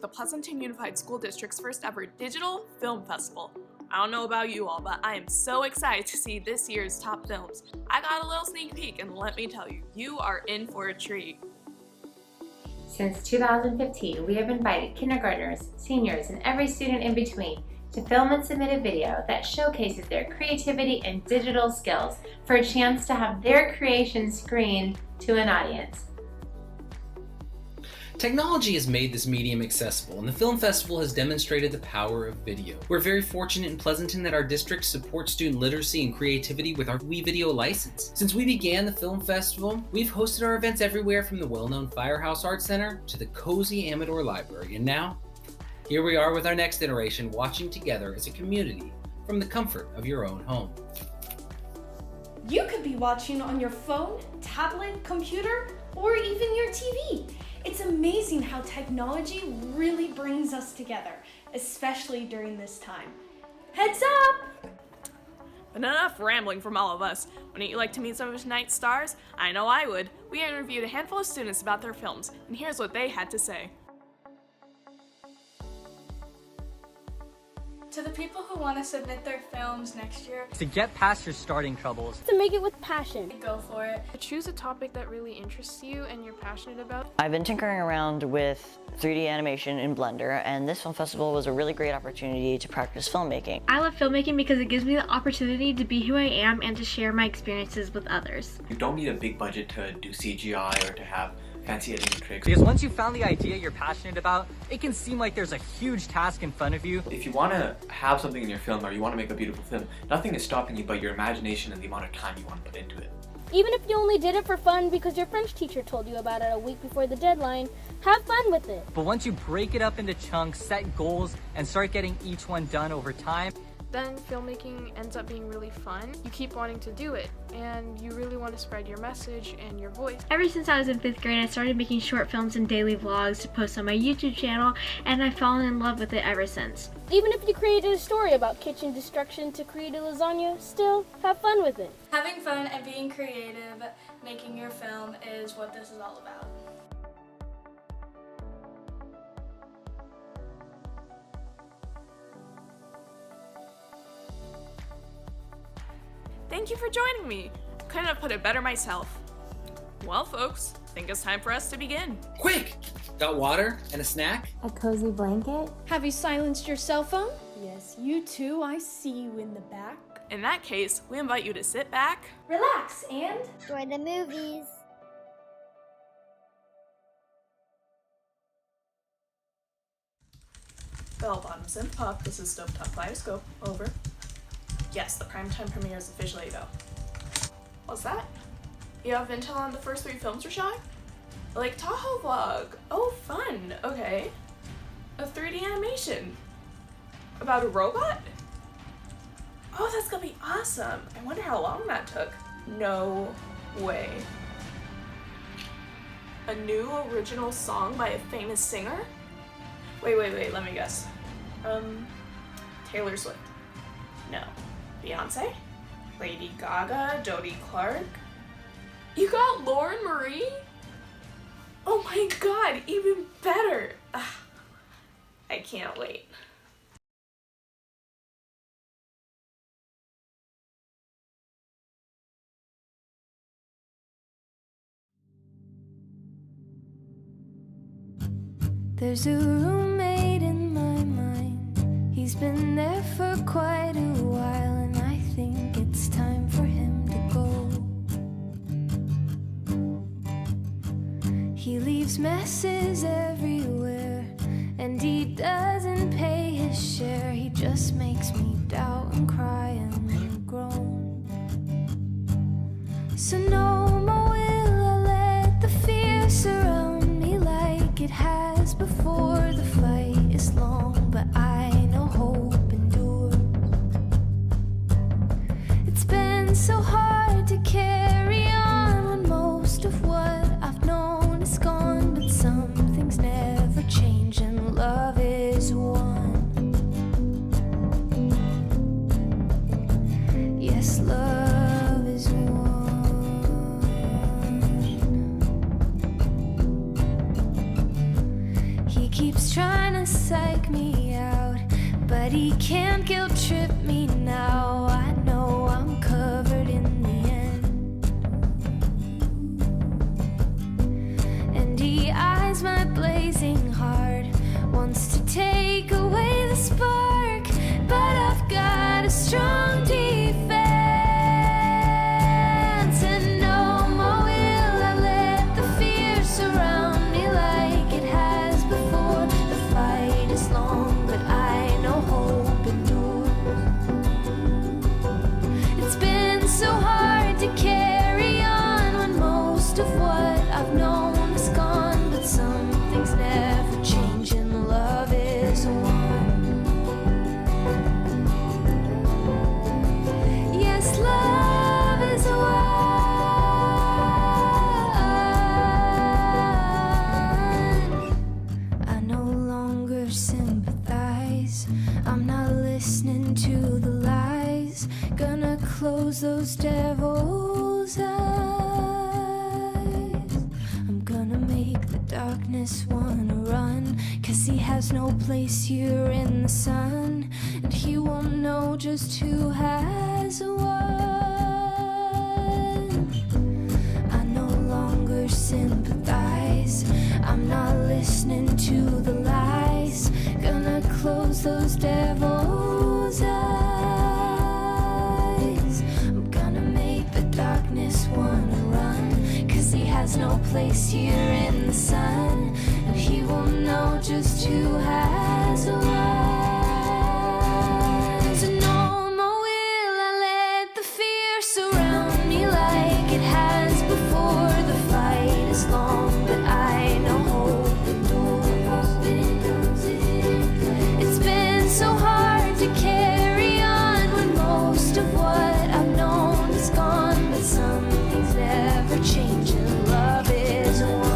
the Pleasanton Unified School District's first ever digital film festival. I don't know about you all, but I am so excited to see this year's top films. I got a little sneak peek, and let me tell you, you are in for a treat. Since 2015, we have invited kindergartners, seniors, and every student in between to film and submit a video that showcases their creativity and digital skills for a chance to have their creation screened to an audience. Technology has made this medium accessible, and the Film Festival has demonstrated the power of video. We're very fortunate in Pleasanton that our district supports student literacy and creativity with our WeVideo license. Since we began the Film Festival, we've hosted our events everywhere from the well-known Firehouse Art Center to the cozy Amador Library, and now, here we are with our next iteration, watching together as a community from the comfort of your own home. You could be watching on your phone, tablet, computer, or even your TV. It's amazing how technology really brings us together, especially during this time. Heads up! But enough rambling from all of us. Wouldn't you like to meet some of tonight's stars? I know I would. We interviewed a handful of students about their films, and here's what they had to say. To the people who want to submit their films next year, to get past your starting troubles, to make it with passion, go for it. Choose a topic that really interests you and you're passionate about. I've been tinkering around with 3D animation in Blender, and this film festival was a really great opportunity to practice filmmaking. I love filmmaking because it gives me the opportunity to be who I am and to share my experiences with others. You don't need a big budget to do CGI or to have fancy editing tricks. Because once you found the idea you're passionate about, it can seem like there's a huge task in front of you. If you want to have something in your film or you want to make a beautiful film, nothing is stopping you but your imagination and the amount of time you want to put into it. Even if you only did it for fun because your French teacher told you about it a week before the deadline, have fun with it. But once you break it up into chunks, set goals, and start getting each one done over time, then filmmaking ends up being really fun. You keep wanting to do it, and you really want to spread your message and your voice. Ever since I was in 5th grade, I started making short films and daily vlogs to post on my YouTube channel, and I've fallen in love with it ever since. Even if you created a story about kitchen destruction to create a lasagna, still have fun with it. Having fun and being creative, making your film is what this is all about. Thank you for joining me. Couldn't have put it better myself. Well, folks, think it's time for us to begin. Quick! Got water and a snack? A cozy blanket? Have you silenced your cell phone? Yes, you too. I see you in the back. In that case, we invite you to sit back, Relax and enjoy the movies. bell bottoms and puff. This is Stovetop Bioscope. Over. Yes, the primetime premiere is officially go. What's that? You have intel on the first 3 films we're showing? Like Tahoe vlog. Oh, fun. Okay. A 3D animation. About a robot? Oh, that's gonna be awesome. I wonder how long that took. No way. A new original song by a famous singer? Wait, let me guess. Taylor Swift. No. Beyonce? Lady Gaga? Jodie Clark? You got Lauren Marie? Oh my god, even better! Ugh. I can't wait. There's a roommate in my mind. He's been there for quite a while, and I think it's time for him to go. He leaves messes everywhere, and he doesn't pay his share. He just makes me doubt and cry and groan. So no more will I let the fear surround me like it has before. The fight is long, but I know hope endures. It's been so hard to carry on when most of what I've known is gone, but some things never change and love is one. Yes, love is one. He keeps trying to He can't guilt trip me now. I know I'm covered in the end. And he eyes my blazing heart, wants to take away the spark, but I've got a strong defense. And no more will I let the fear surround me like it has before. The fight is long, but I know hope endures. It's been so hard to carry on when most of what I've known is gone, but some things never change and love is one. Yes, love is one. I no longer sympathize. I'm not listening to the lies. Gonna close those devil's eyes. I'm gonna make the darkness wanna run, 'cause he has no place here in the sun, and he won't know just who has won. I no longer sympathize. I'm not listening to the lies. Gonna close those devil's eyes. I'm gonna make the darkness wanna run, 'cause he has no place here in the sun, and he will know just who has won. So no more will I let the fear surround me like it has before. The fight is long, but I know hope endures. It's been so hard to carry on when most of what I've known is gone, but some things never change and love is one.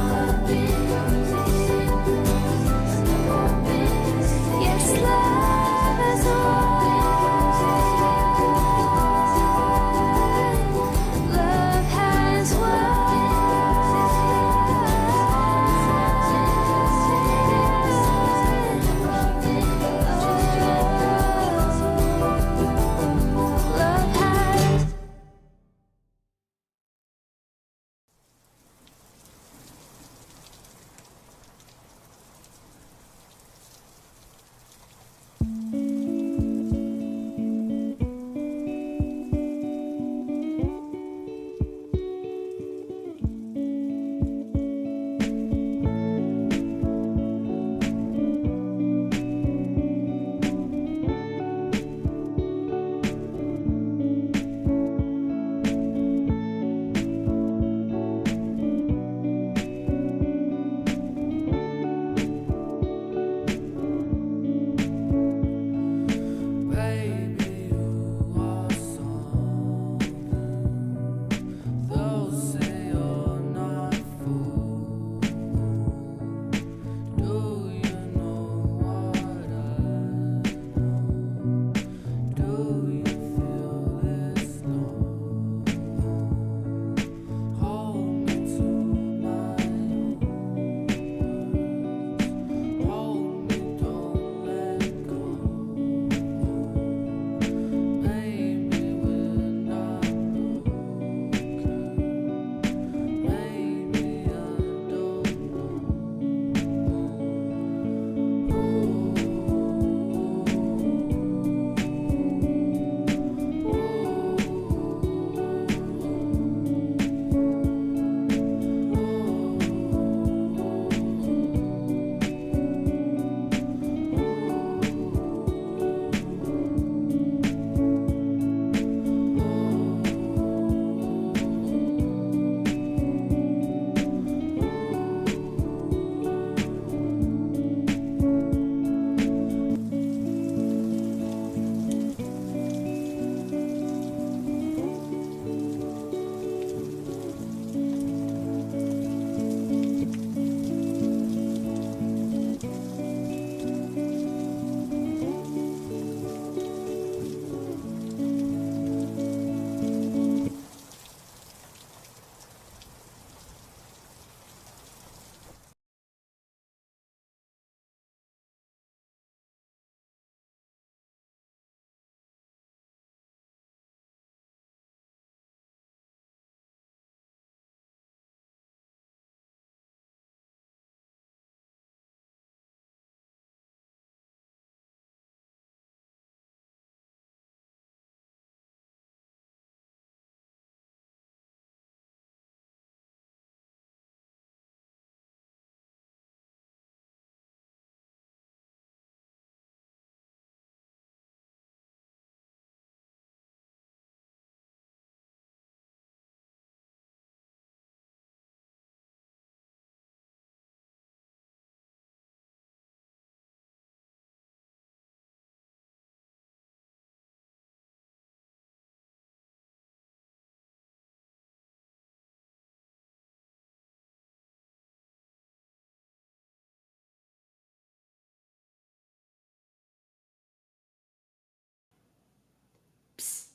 Psst.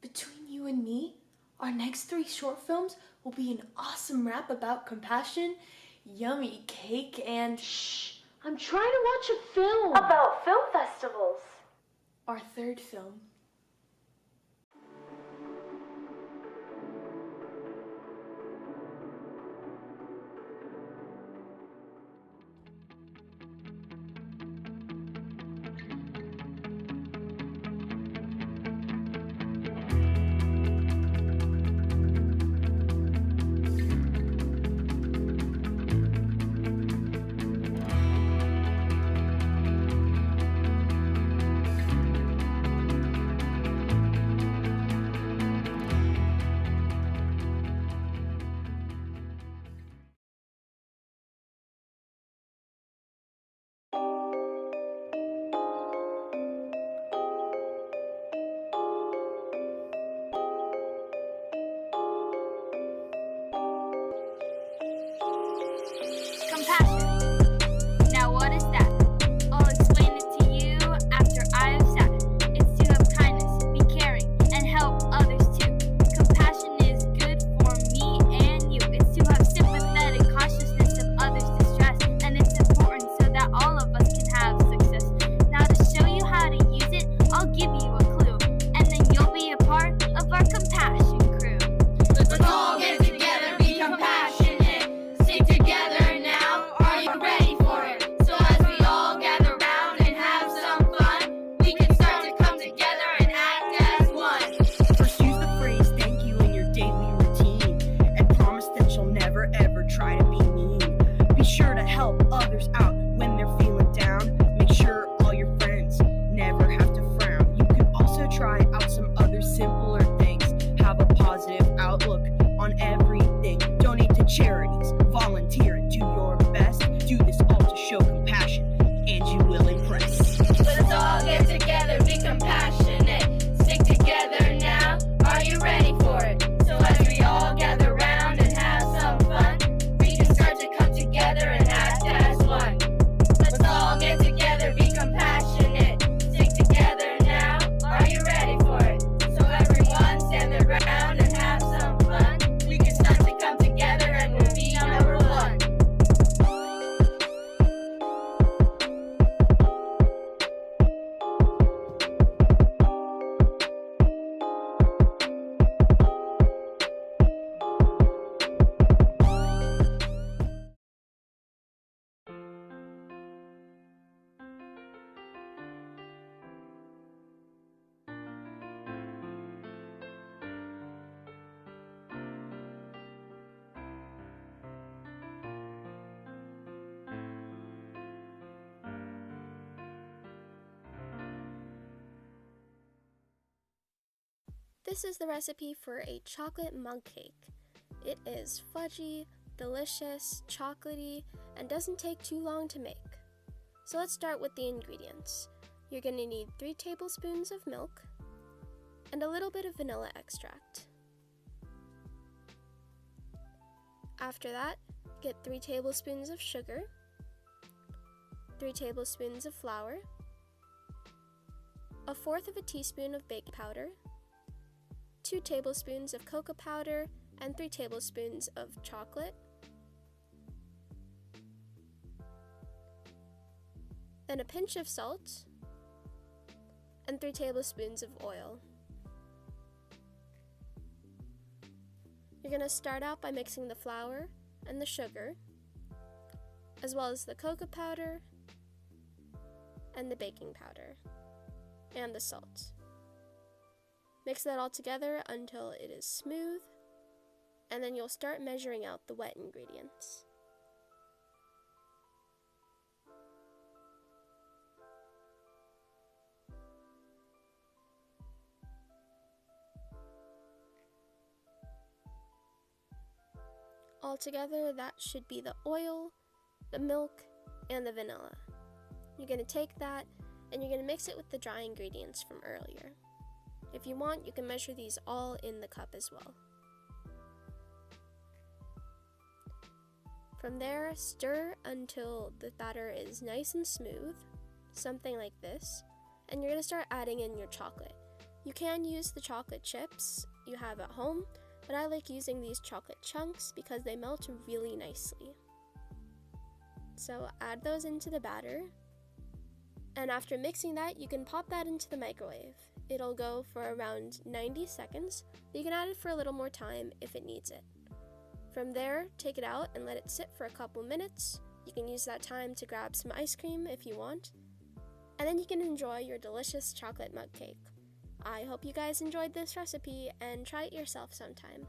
Between you and me, our next 3 short films will be an awesome rap about compassion, yummy cake, and... Shh! I'm trying to watch a film! About film festivals! Our 3rd film. This is the recipe for a chocolate mug cake. It is fudgy, delicious, chocolatey, and doesn't take too long to make. So let's start with the ingredients. You're going to need 3 tablespoons of milk and a little bit of vanilla extract. After that, get 3 tablespoons of sugar, 3 tablespoons of flour, 1/4 teaspoon of baking powder, 2 tablespoons of cocoa powder, and 3 tablespoons of chocolate. Then a pinch of salt, and 3 tablespoons of oil. You're going to start out by mixing the flour and the sugar, as well as the cocoa powder, and the baking powder, and the salt. Mix that all together until it is smooth, and then you'll start measuring out the wet ingredients. Altogether, that should be the oil, the milk, and the vanilla. You're going to take that and you're going to mix it with the dry ingredients from earlier. If you want, you can measure these all in the cup as well. From there, stir until the batter is nice and smooth, something like this, and you're going to start adding in your chocolate. You can use the chocolate chips you have at home, but I like using these chocolate chunks because they melt really nicely. So add those into the batter, and after mixing that, you can pop that into the microwave. It'll go for around 90 seconds, but you can add it for a little more time if it needs it. From there, take it out and let it sit for a couple minutes. You can use that time to grab some ice cream if you want, and then you can enjoy your delicious chocolate mug cake. I hope you guys enjoyed this recipe and try it yourself sometime.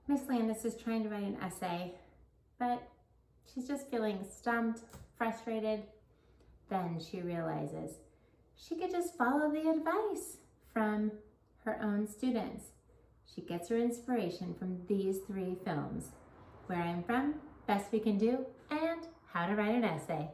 Miss Landis is trying to write an essay, but she's just feeling stumped, frustrated. Then she realizes she could just follow the advice from her own students. She gets her inspiration from these 3 films: Where I'm From, Best We Can Do, and How to Write an Essay.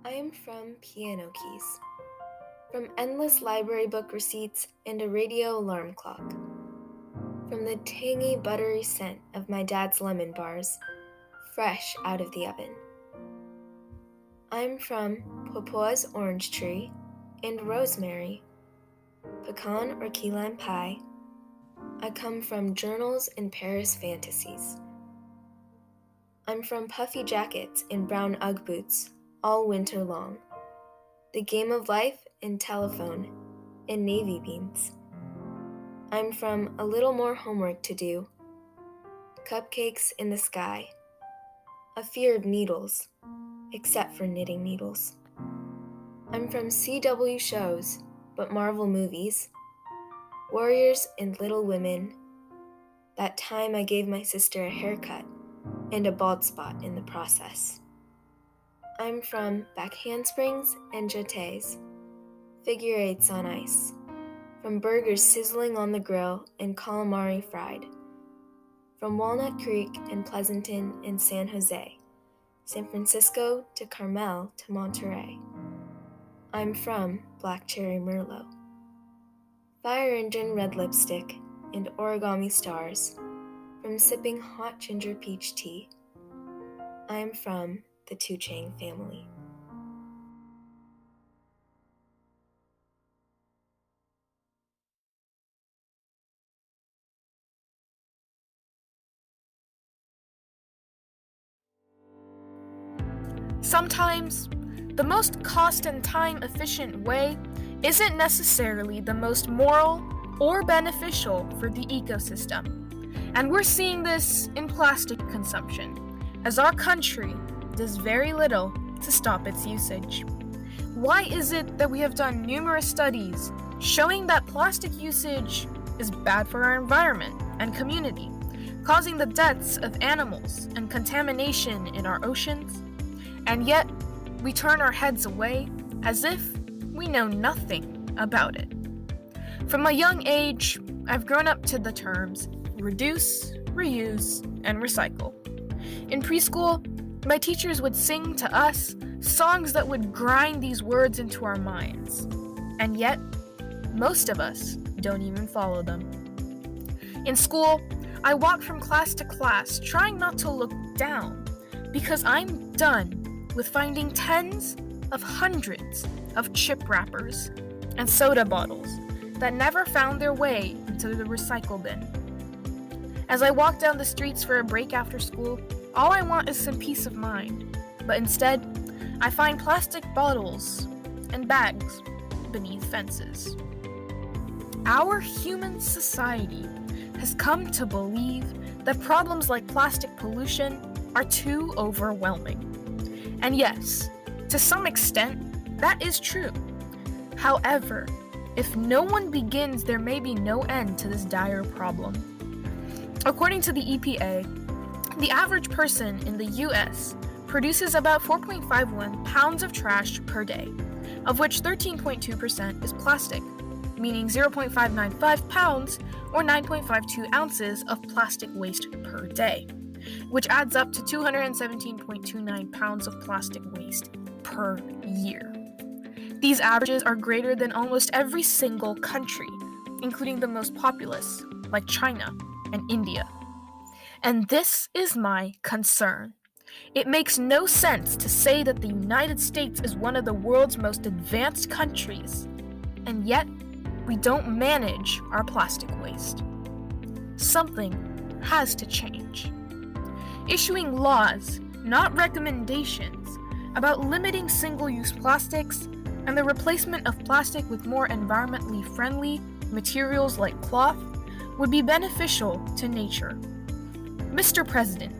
I am from piano keys, from endless library book receipts and a radio alarm clock, from the tangy, buttery scent of my dad's lemon bars, fresh out of the oven. I'm from Papua's orange tree and rosemary, pecan or key lime pie. I come from journals and Paris fantasies. I'm from puffy jackets and brown Ugg boots all winter long, the game of life and telephone and navy beans. I'm from a little more homework to do, cupcakes in the sky, a fear of needles, except for knitting needles. I'm from CW shows, but Marvel movies. Warriors and Little Women. That time I gave my sister a haircut and a bald spot in the process. I'm from back handsprings and jetés, figure eights on ice, from burgers sizzling on the grill and calamari fried, from Walnut Creek and Pleasanton and San Jose, San Francisco to Carmel to Monterey. I'm from Black Cherry Merlot, fire engine red lipstick and origami stars, from sipping hot ginger peach tea. I'm from the Two Chang family. Sometimes, the most cost and time efficient way isn't necessarily the most moral or beneficial for the ecosystem. And we're seeing this in plastic consumption, as our country does very little to stop its usage. Why is it that we have done numerous studies showing that plastic usage is bad for our environment and community, causing the deaths of animals and contamination in our oceans? And yet, we turn our heads away as if we know nothing about it. From a young age, I've grown up to the terms reduce, reuse, and recycle. In preschool, my teachers would sing to us songs that would grind these words into our minds. And yet, most of us don't even follow them. In school, I walk from class to class trying not to look down because I'm done with finding tens of hundreds of chip wrappers and soda bottles that never found their way into the recycle bin. As I walk down the streets for a break after school, all I want is some peace of mind, but instead, I find plastic bottles and bags beneath fences. Our human society has come to believe that problems like plastic pollution are too overwhelming. And yes, to some extent, that is true. However, if no one begins, there may be no end to this dire problem. According to the EPA, the average person in the US produces about 4.51 pounds of trash per day, of which 13.2% is plastic, meaning 0.595 pounds or 9.52 ounces of plastic waste per day, which adds up to 217.29 pounds of plastic waste per year. These averages are greater than almost every single country, including the most populous, like China and India. And this is my concern. It makes no sense to say that the United States is one of the world's most advanced countries, and yet we don't manage our plastic waste. Something has to change. Issuing laws, not recommendations, about limiting single-use plastics and the replacement of plastic with more environmentally friendly materials like cloth would be beneficial to nature. Mr. President,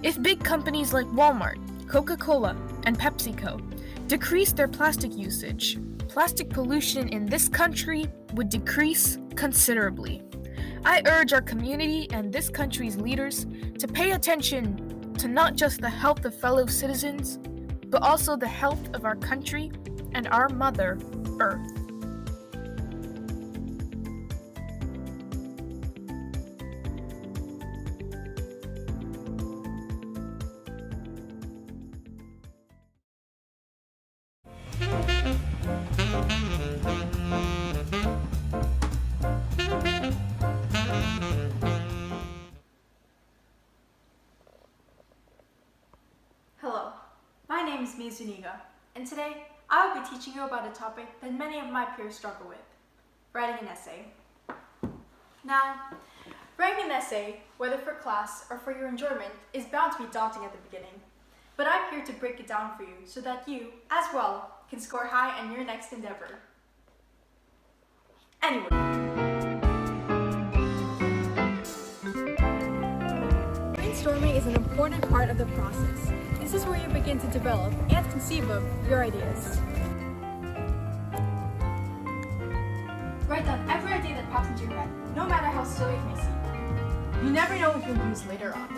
if big companies like Walmart, Coca-Cola, and PepsiCo decreased their plastic usage, plastic pollution in this country would decrease considerably. I urge our community and this country's leaders to pay attention to not just the health of fellow citizens, but also the health of our country and our Mother Earth. Hello, my name is Zuniga, and today I will be teaching you about a topic that many of my peers struggle with, writing an essay. Now, writing an essay, whether for class or for your enjoyment, is bound to be daunting at the beginning, but I'm here to break it down for you so that you, as well, can score high in your next endeavor. Anyway. Brainstorming is an important part of the process. This is where you begin to develop and conceive of your ideas. locked into your head, no matter how silly it may seem. You never know what you'll use later on.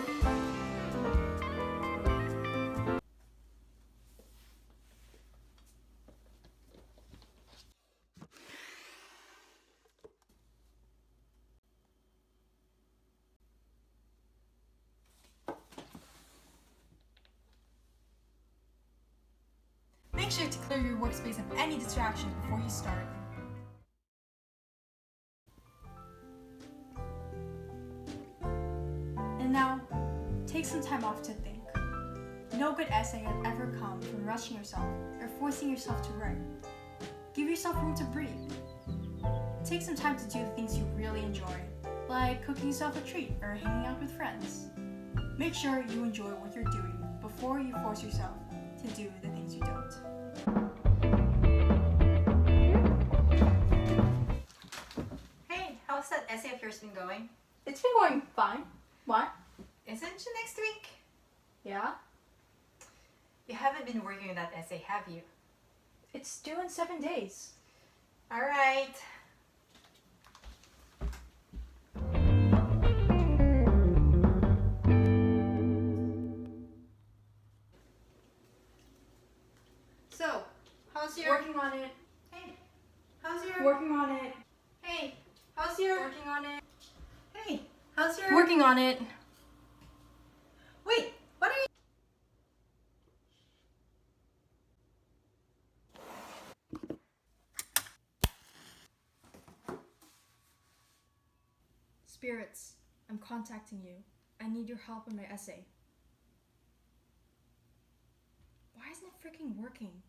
Make sure to clear your workspace of any distractions before you start. And now, take some time off to think. No good essay has ever come from rushing yourself or forcing yourself to write. Give yourself room to breathe. Take some time to do the things you really enjoy, like cooking yourself a treat or hanging out with friends. Make sure you enjoy what you're doing before you force yourself to do the things you don't. Hey, how's that essay of yours been going? It's been going fine. What? Isn't it next week? Yeah? You haven't been working on that essay, have you? It's due in 7 days. Alright. So, how's your... Working on it. Hey, how's your... Working on it. Hey, how's your... Working on it. Hey, how's your... Working on it. Wait, what are you... Spirits, I'm contacting you. I need your help on my essay. Why isn't it freaking working?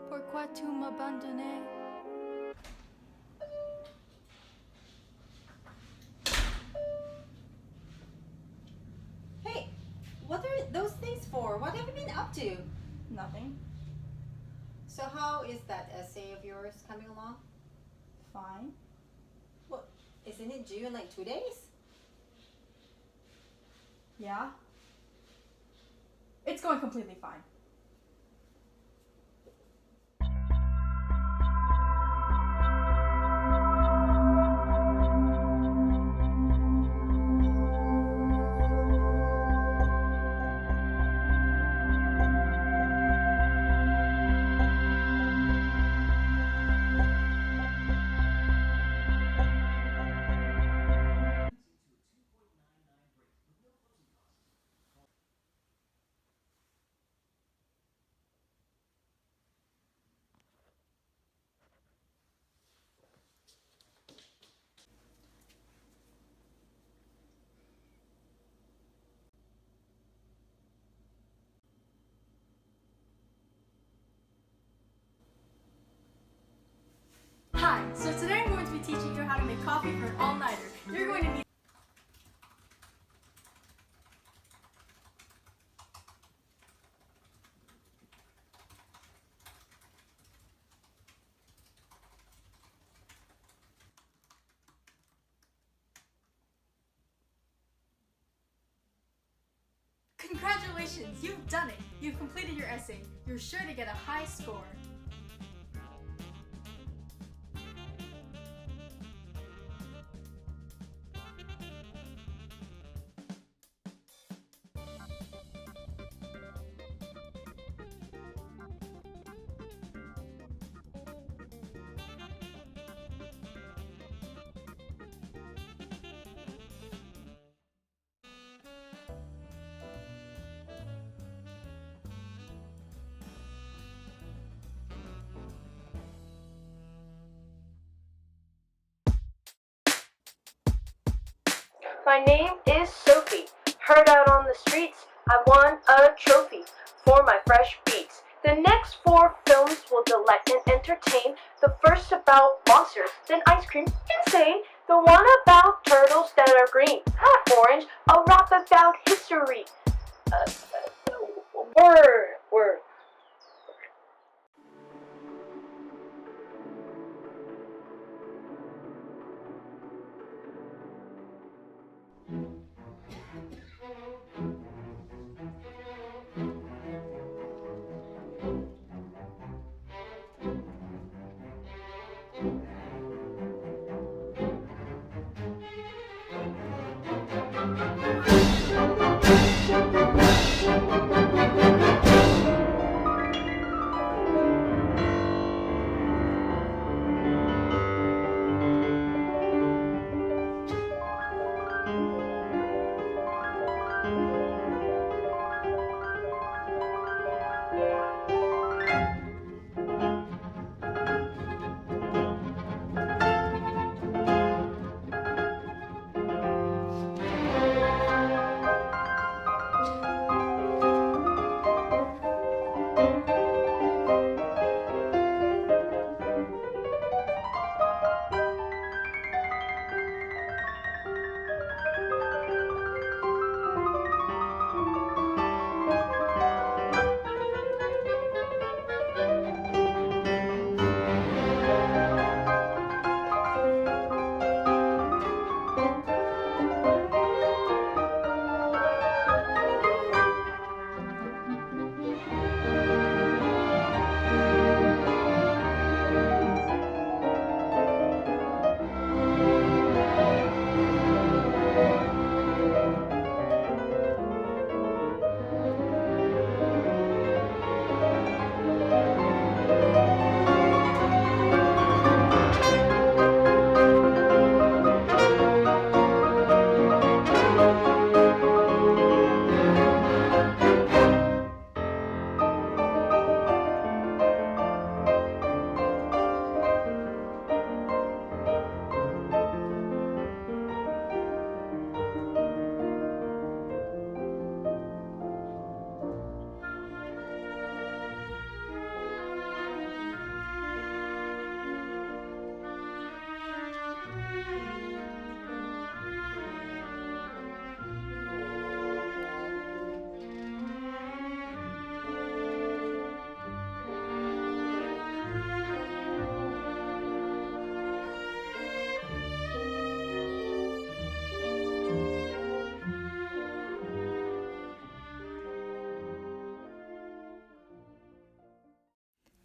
Pourquoi tu m'abandonnes? Hey, what are those things for? What have you been up to? Nothing. So how is that essay of yours coming along? Fine. What, isn't it due in like 2 days? Yeah? It's going completely fine. Hi, so today I'm going to be teaching you how to make coffee for an all-nighter. You're going to need... Congratulations, you've done it! You've completed your essay. You're sure to get a high score. My name is Sophie. Heard out on the streets, I won a trophy for my fresh beats. The next 4 films will delight and entertain. The first about monsters, then ice cream, insane. The one about turtles that are green, orange. A rap about history. Word.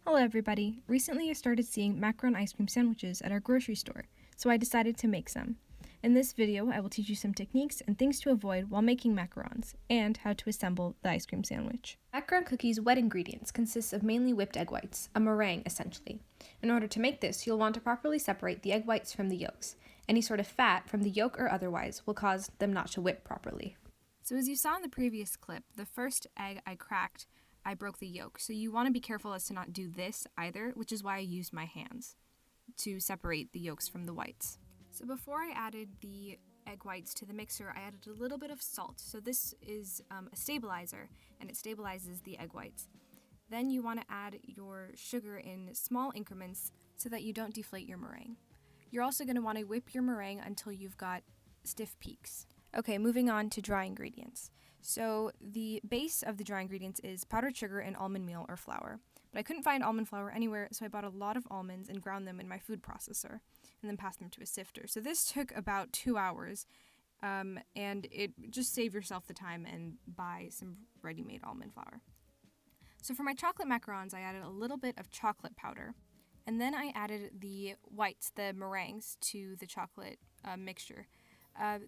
Hello everybody. Recently I started seeing macaron ice cream sandwiches at our grocery store, so I decided to make some. In this video, I will teach you some techniques and things to avoid while making macarons, and how to assemble the ice cream sandwich. Macaron cookies' wet ingredients consist of mainly whipped egg whites, a meringue essentially. In order to make this, you'll want to properly separate the egg whites from the yolks. Any sort of fat, from the yolk or otherwise, will cause them not to whip properly. So as you saw in the previous clip, the first egg I cracked, I broke the yolk, so you want to be careful as to not do this either, which is why I used my hands to separate the yolks from the whites. So before I added the egg whites to the mixer, I added a little bit of salt. So this is a stabilizer, and it stabilizes the egg whites. Then you want to add your sugar in small increments so that you don't deflate your meringue. You're also going to want to whip your meringue until you've got stiff peaks. Okay, moving on to dry ingredients. So the base of the dry ingredients is powdered sugar and almond meal or flour. But I couldn't find almond flour anywhere, so I bought a lot of almonds and ground them in my food processor and then passed them to a sifter. So this took about 2 hours, and it just save yourself the time and buy some ready-made almond flour. So for my chocolate macarons, I added a little bit of chocolate powder, and then I added the whites, the meringues, to the chocolate mixture.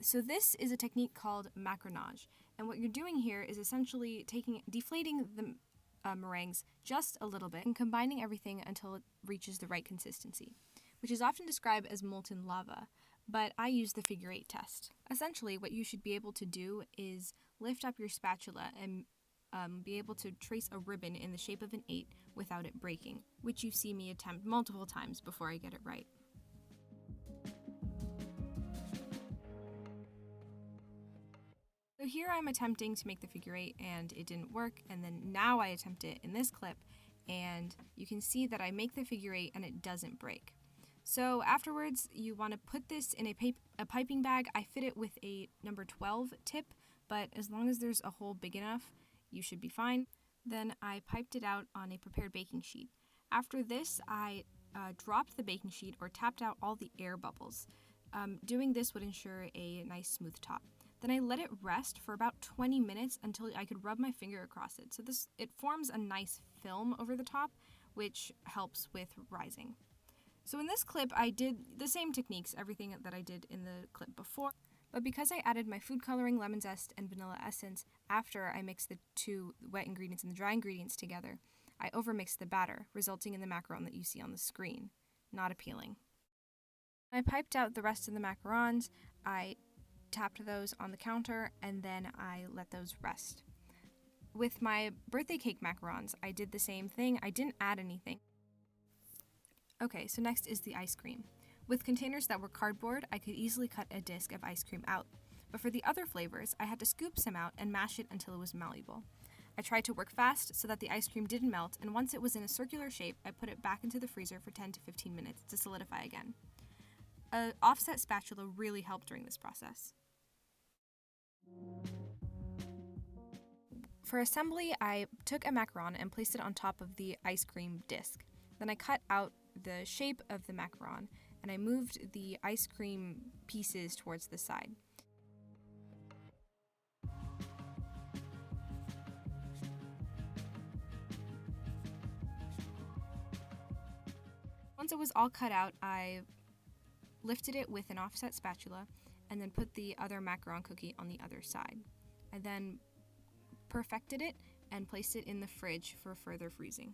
So this is a technique called macaronage, and what you're doing here is essentially deflating the meringues just a little bit and combining everything until it reaches the right consistency, which is often described as molten lava, but I use the figure 8 test. Essentially, what you should be able to do is lift up your spatula and be able to trace a ribbon in the shape of an 8 without it breaking, which you see me attempt multiple times before I get it right. So here I'm attempting to make the figure 8 and it didn't work, and then now I attempt it in this clip and you can see that I make the figure 8 and it doesn't break. So afterwards you want to put this in a piping bag. I fit it with a number 12 tip, but as long as there's a hole big enough, you should be fine. Then I piped it out on a prepared baking sheet. After this, I dropped the baking sheet or tapped out all the air bubbles. Doing this would ensure a nice smooth top. Then I let it rest for about 20 minutes until I could rub my finger across it. So it forms a nice film over the top, which helps with rising. So in this clip, I did the same techniques, everything that I did in the clip before, but because I added my food coloring, lemon zest, and vanilla essence after I mixed the two wet ingredients and the dry ingredients together, I overmixed the batter, resulting in the macaron that you see on the screen. Not appealing. I piped out the rest of the macarons. I tapped those on the counter, and then I let those rest. With my birthday cake macarons, I did the same thing. I didn't add anything. Okay, so next is the ice cream. With containers that were cardboard, I could easily cut a disc of ice cream out. But for the other flavors, I had to scoop some out and mash it until it was malleable. I tried to work fast so that the ice cream didn't melt, and once it was in a circular shape, I put it back into the freezer for 10 to 15 minutes to solidify again. An offset spatula really helped during this process. For assembly, I took a macaron and placed it on top of the ice cream disc. Then I cut out the shape of the macaron, and I moved the ice cream pieces towards the side. Once it was all cut out, I lifted it with an offset spatula and then put the other macaron cookie on the other side. I then perfected it and placed it in the fridge for further freezing.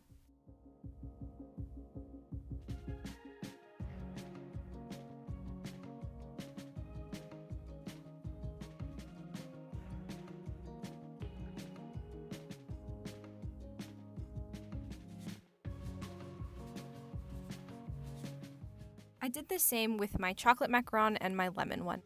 I did the same with my chocolate macaron and my lemon one.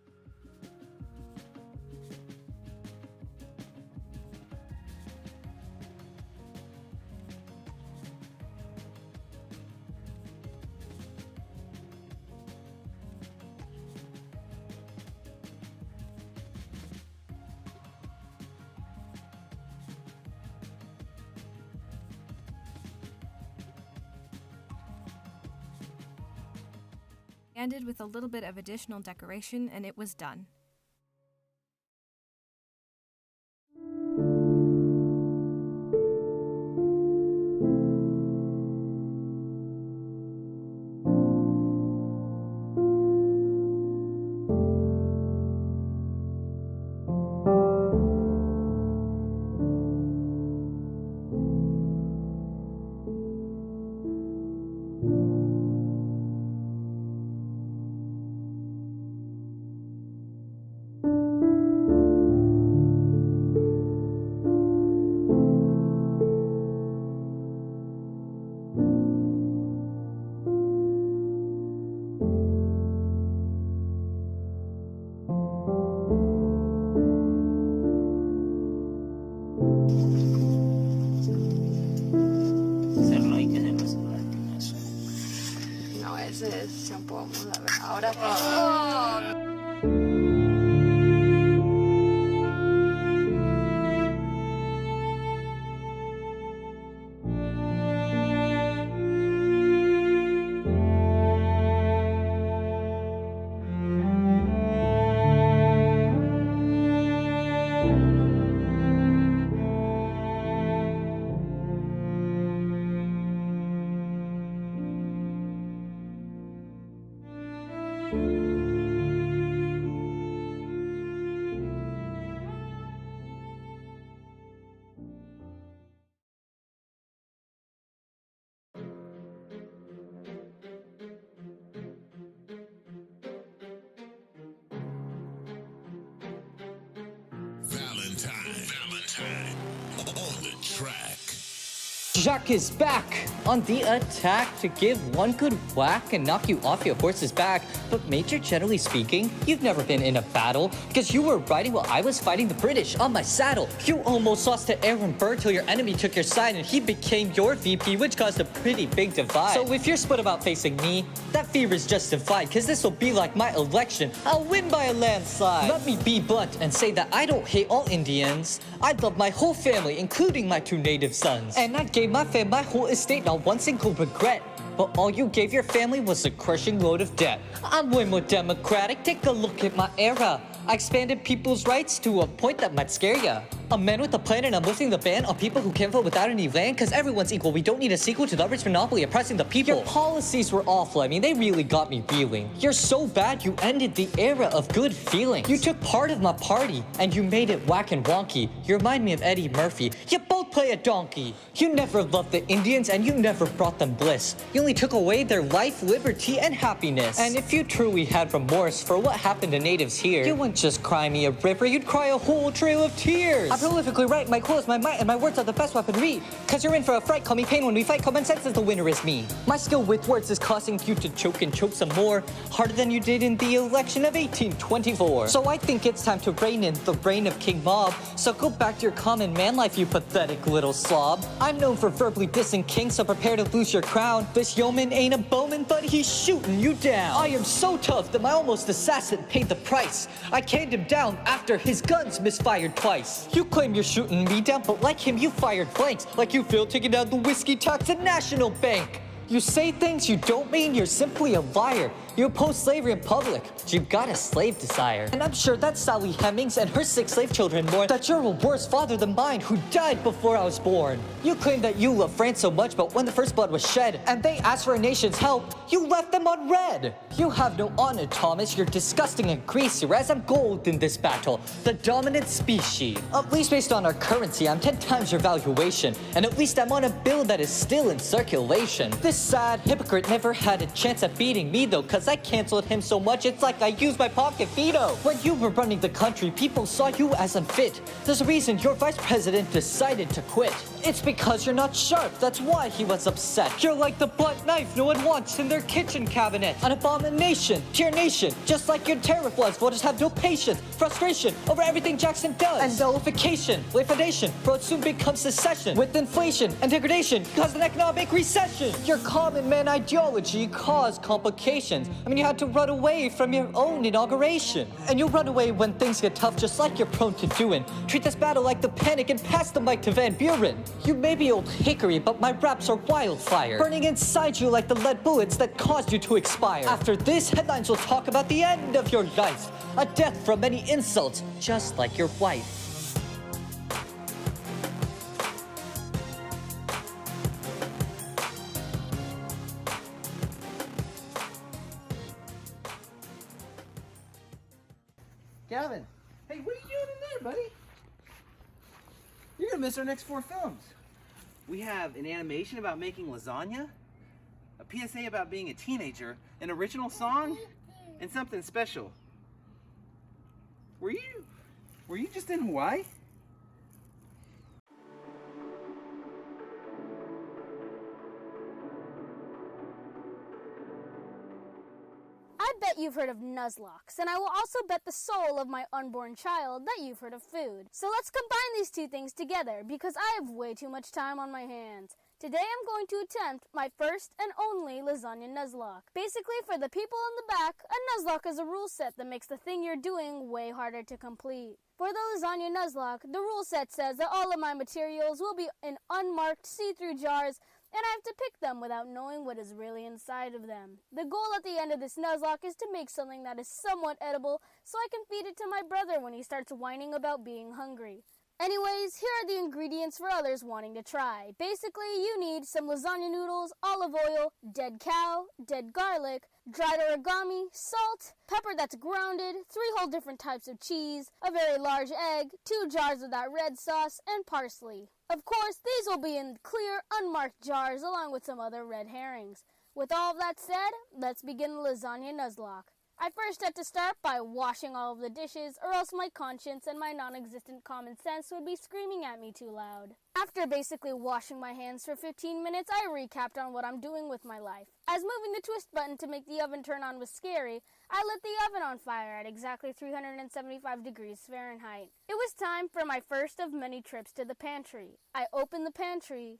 Ended with a little bit of additional decoration, and it was done. Valentine on the track. Jacques is back on the attack to give one good whack and knock you off your horse's back. But Major, generally speaking, you've never been in a battle because you were riding while I was fighting the British on my saddle. You almost lost to Aaron Burr till your enemy took your side and he became your VP, which caused a pretty big divide. So if you're split about facing me, that fear is justified because this will be like my election. I'll win by a landslide. Let me be blunt and say that I don't hate all Indians. I love my whole family, including my 2 native sons. And I gave my fam my whole estate, not one single regret. But all you gave your family was a crushing load of debt. I'm way more democratic, take a look at my era. I expanded people's rights to a point that might scare ya. A man with a plan, and I'm listing the ban on people who can't vote without any land, cause everyone's equal. We don't need a sequel to the rich monopoly oppressing the people. Your policies were awful. I mean, they really got me reeling. You're so bad, you ended the era of good feelings. You took part of my party, and you made it whack and wonky. You remind me of Eddie Murphy. You both play a donkey. You never loved the Indians, and you never brought them bliss. You only took away their life, liberty, and happiness. And if you truly had remorse for what happened to natives here, you wouldn't just cry me a river, you'd cry a whole trail of tears. I prolifically write my clothes, my might, and my words are the best weaponry. Cause you're in for a fright, call me pain when we fight, common sense is the winner is me. My skill with words is causing you to choke and choke some more, harder than you did in the election of 1824. So I think it's time to rein in the reign of King Mob, so go back to your common man life, you pathetic little slob. I'm known for verbally dissing kings, so prepare to lose your crown. This yeoman ain't a bowman, but he's shooting you down. I am so tough that my almost assassin paid the price. I canned him down after his guns misfired twice. You claim you're shooting me down, but like him you fired blanks. Like you failed taking down the whiskey tax at National Bank. You say things you don't mean, you're simply a liar. You oppose slavery in public, but you've got a slave desire. And I'm sure that Sally Hemings and her 6 slave children mourn that you're a worse father than mine who died before I was born. You claim that you love France so much, but when the first blood was shed and they asked for a nation's help, you left them unread. You have no honor, Thomas, you're disgusting and greasy, whereas I'm gold in this battle, the dominant species. At least based on our currency, I'm 10 times your valuation, and at least I'm on a bill that is still in circulation. This sad hypocrite never had a chance at beating me though, cause I canceled him so much it's like I used my pocket veto. When you were running the country, people saw you as unfit. There's a reason your vice president decided to quit. It's because you're not sharp, that's why he was upset. You're like the blunt knife no one wants in their kitchen cabinet. An abomination to your nation, just like your tariff was. Voters have no patience, frustration over everything Jackson does. And nullification, liquidation, for it soon becomes secession. With inflation and degradation, caused an economic recession. Your common man ideology caused complications. I mean, you had to run away from your own inauguration. And you run away when things get tough, just like you're prone to doing. Treat this battle like the panic and pass the mic to Van Buren. You may be old hickory, but my raps are wildfire, burning inside you like the lead bullets that caused you to expire. After this, headlines will talk about the end of your life, a death from many insults, just like your wife. Gavin, hey, what are you doing in there, buddy? You're gonna miss our next 4 films. We have an animation about making lasagna, a PSA about being a teenager, an original song, and something special. Were you just in Hawaii? I bet you've heard of Nuzlocke, and I will also bet the soul of my unborn child that you've heard of food. So let's combine these 2 things together, because I have way too much time on my hands. Today I'm going to attempt my first and only lasagna Nuzlocke. Basically, for the people in the back, a Nuzlocke is a rule set that makes the thing you're doing way harder to complete. For the lasagna Nuzlocke, the rule set says that all of my materials will be in unmarked see-through jars, and I have to pick them without knowing what is really inside of them. The goal at the end of this Nuzlocke is to make something that is somewhat edible so I can feed it to my brother when he starts whining about being hungry. Anyways, here are the ingredients for others wanting to try. Basically, you need some lasagna noodles, olive oil, dead cow, dead garlic, dried origami, salt, pepper that's grounded, 3 whole different types of cheese, a very large egg, 2 jars of that red sauce, and parsley. Of course, these will be in clear, unmarked jars along with some other red herrings. With all of that said, let's begin the lasagna Nuzlocke. I first had to start by washing all of the dishes, or else my conscience and my non-existent common sense would be screaming at me too loud. After basically washing my hands for 15 minutes, I recapped on what I'm doing with my life. As moving the twist button to make the oven turn on was scary, I lit the oven on fire at exactly 375 degrees Fahrenheit. It was time for my first of many trips to the pantry. I opened the pantry,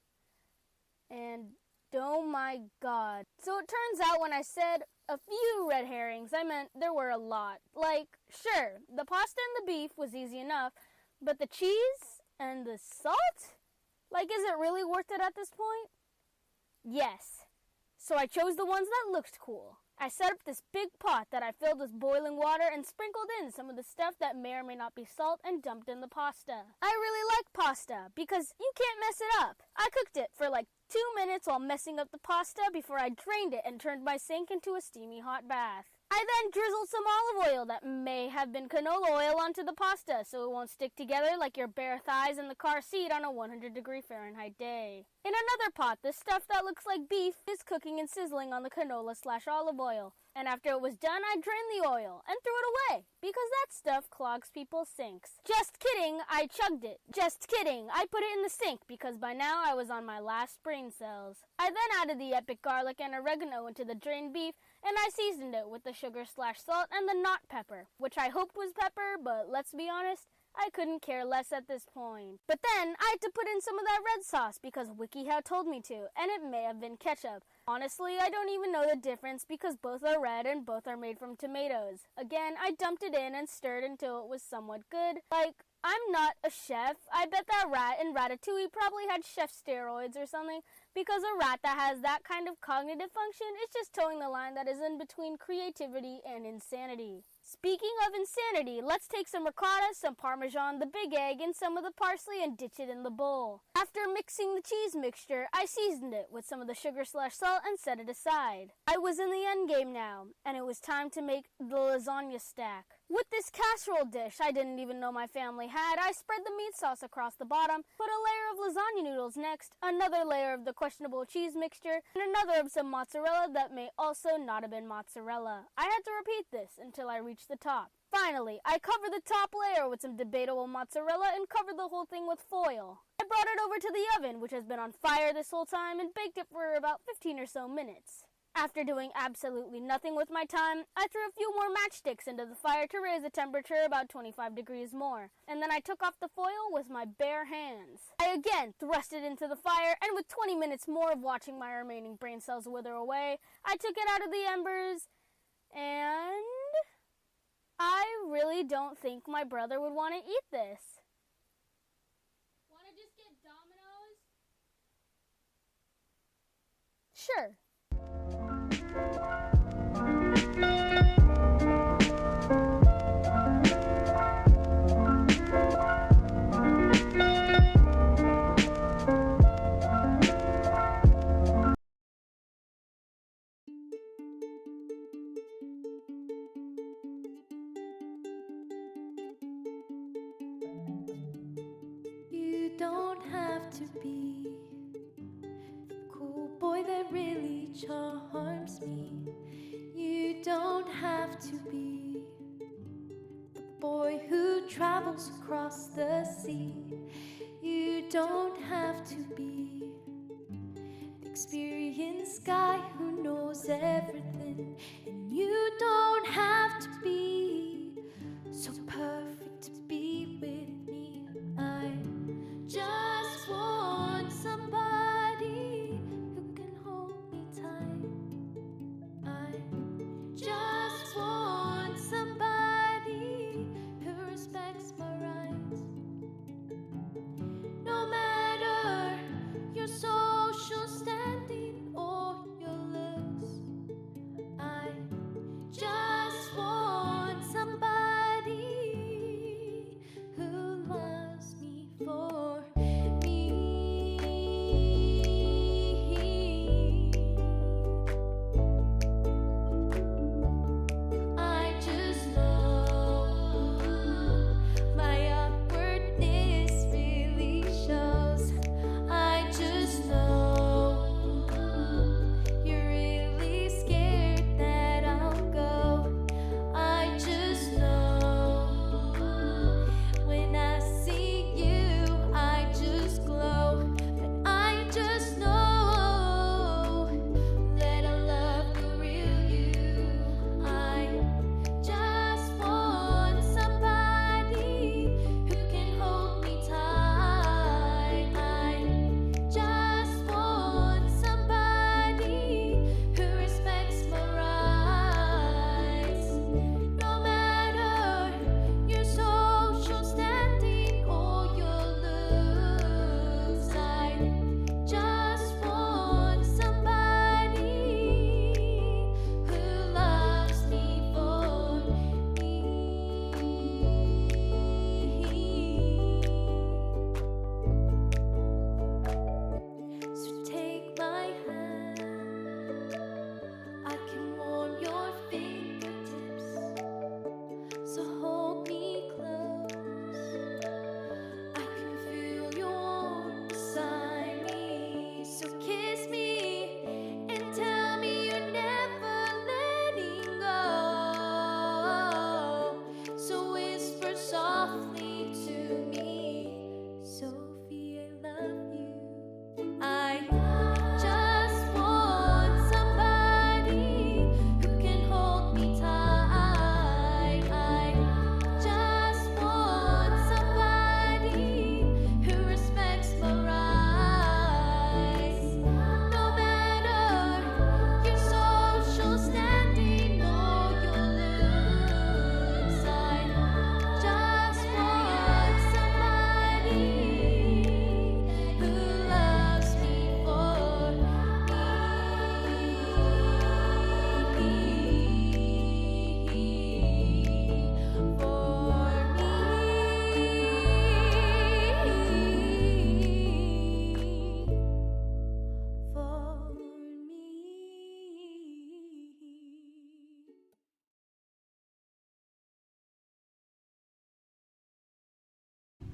and oh my god. So it turns out when I said a few red herrings, I meant there were a lot. Like, sure, the pasta and the beef was easy enough, but the cheese and the salt? Like, is it really worth it at this point? Yes. So I chose the ones that looked cool. I set up this big pot that I filled with boiling water and sprinkled in some of the stuff that may or may not be salt and dumped in the pasta. I really like pasta because you can't mess it up. I cooked it for like 2 minutes while messing up the pasta before I drained it and turned my sink into a steamy hot bath. I then drizzled some olive oil that may have been canola oil onto the pasta so it won't stick together like your bare thighs in the car seat on a 100-degree Fahrenheit day. In another pot, the stuff that looks like beef is cooking and sizzling on the canola/olive oil. And after it was done, I drained the oil and threw it away because that stuff clogs people's sinks. Just kidding, I chugged it. Just kidding, I put it in the sink because by now I was on my last brain cells. I then added the epic garlic and oregano into the drained beef and I seasoned it with the sugar/salt and the not pepper, which I hoped was pepper, but let's be honest, I couldn't care less at this point. But then I had to put in some of that red sauce because WikiHow told me to, and it may have been ketchup. Honestly, I don't even know the difference because both are red and both are made from tomatoes. Again, I dumped it in and stirred until it was somewhat good. Like, I'm not a chef. I bet that rat in Ratatouille probably had chef steroids or something because a rat that has that kind of cognitive function is just towing the line that is in between creativity and insanity. Speaking of insanity, let's take some ricotta, some parmesan, the big egg, and some of the parsley and ditch it in the bowl. After mixing the cheese mixture, I seasoned it with some of the sugar/salt and set it aside. I was in the end game now, and it was time to make the lasagna stack. With this casserole dish I didn't even know my family had, I spread the meat sauce across the bottom, put a layer of lasagna noodles next, another layer of the questionable cheese mixture, and another of some mozzarella that may also not have been mozzarella. I had to repeat this until I reached the top. Finally, I covered the top layer with some debatable mozzarella and covered the whole thing with foil. I brought it over to the oven, which has been on fire this whole time, and baked it for about 15 or so minutes. After doing absolutely nothing with my time, I threw a few more matchsticks into the fire to raise the temperature about 25 degrees more, and then I took off the foil with my bare hands. I again thrust it into the fire, and with 20 minutes more of watching my remaining brain cells wither away, I took it out of the embers, and I really don't think my brother would want to eat this. Want to just get Domino's? Sure. You don't have to be the cool boy that really charms me. You don't have to be the boy who travels across the sea. You don't have to be the experienced guy who knows everything. And you don't have to be so perfect to be with me. I just want somebody who can hold me tight. I just want somebody who respects my rights. No matter your social standing or your looks, I just want somebody who loves me for me. I just know my awkwardness really shows. I just know you're really scared that I'll go. I just know when I see you,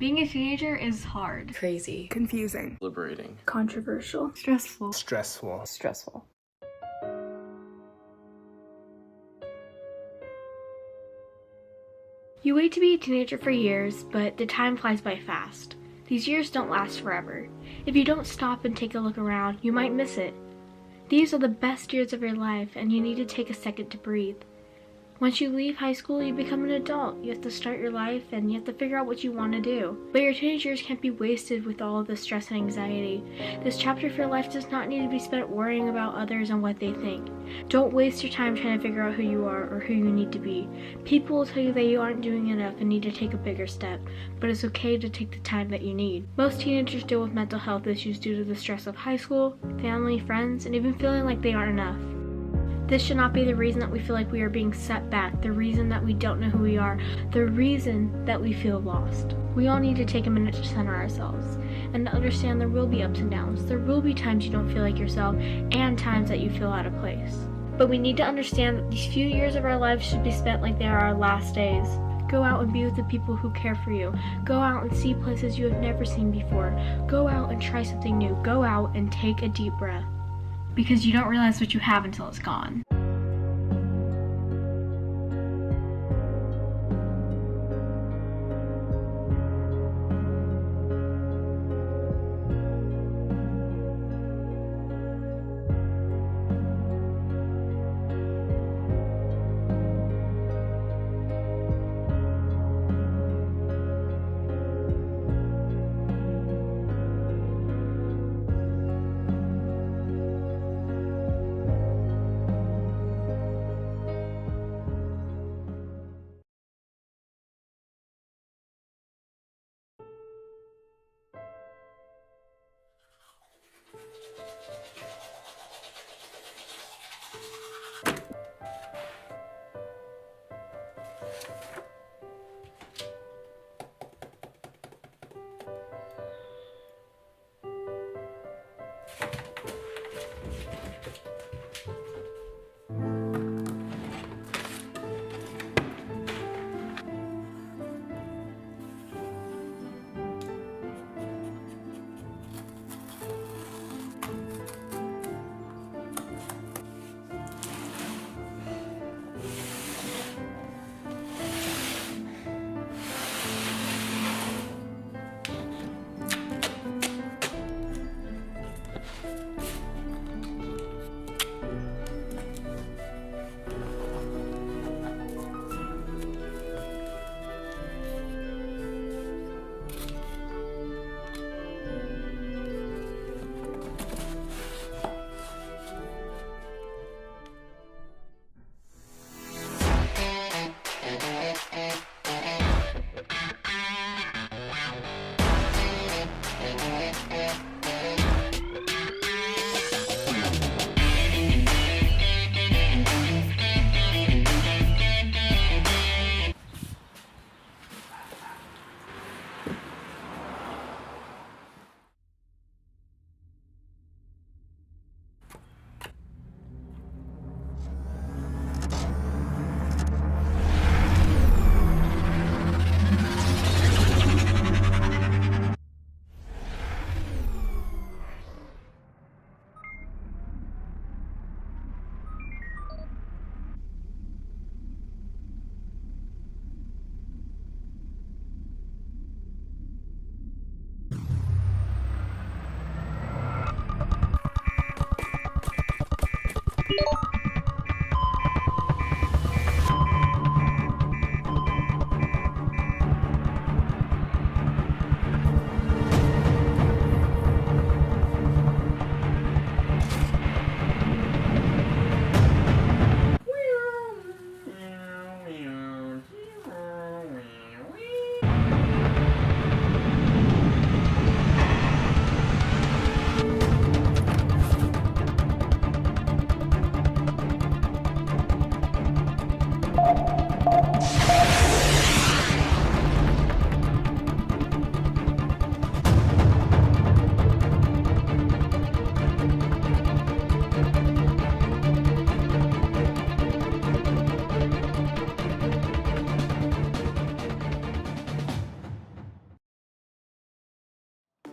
Being a teenager is hard. Crazy. Confusing. Liberating. Controversial. Stressful. Stressful. Stressful. You wait to be a teenager for years, but the time flies by fast. These years don't last forever. If you don't stop and take a look around, you might miss it. These are the best years of your life, and you need to take a second to breathe. Once you leave high school, you become an adult. You have to start your life, and you have to figure out what you want to do. But your teenage years can't be wasted with all of the stress and anxiety. This chapter of your life does not need to be spent worrying about others and what they think. Don't waste your time trying to figure out who you are or who you need to be. People will tell you that you aren't doing enough and need to take a bigger step, but it's okay to take the time that you need. Most teenagers deal with mental health issues due to the stress of high school, family, friends, and even feeling like they aren't enough. This should not be the reason that we feel like we are being set back, the reason that we don't know who we are, the reason that we feel lost. We all need to take a minute to center ourselves and to understand there will be ups and downs. There will be times you don't feel like yourself and times that you feel out of place. But we need to understand that these few years of our lives should be spent like they are our last days. Go out and be with the people who care for you. Go out and see places you have never seen before. Go out and try something new. Go out and take a deep breath. Because you don't realize what you have until it's gone.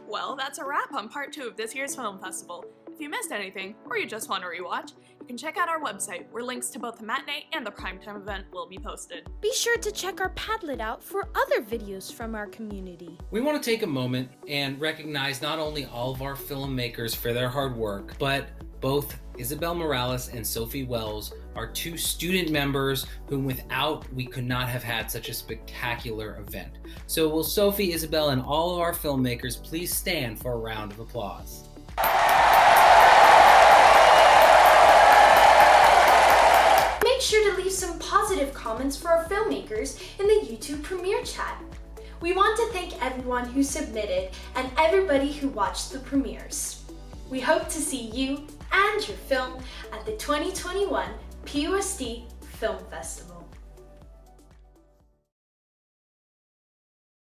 Well, that's a wrap on part 2 of this year's film festival. If you missed anything, or you just want to rewatch, you can check out our website where links to both the matinee and the primetime event will be posted. Be sure to check our Padlet out for other videos from our community. We want to take a moment and recognize not only all of our filmmakers for their hard work, but both Isabel Morales and Sophie Wells are 2 student members whom without we could not have had such a spectacular event. So will Sophie, Isabel, and all of our filmmakers please stand for a round of applause. Make sure to leave some positive comments for our filmmakers in the YouTube premiere chat. We want to thank everyone who submitted and everybody who watched the premieres. We hope to see you and your film at the 2021 PUSD Film Festival.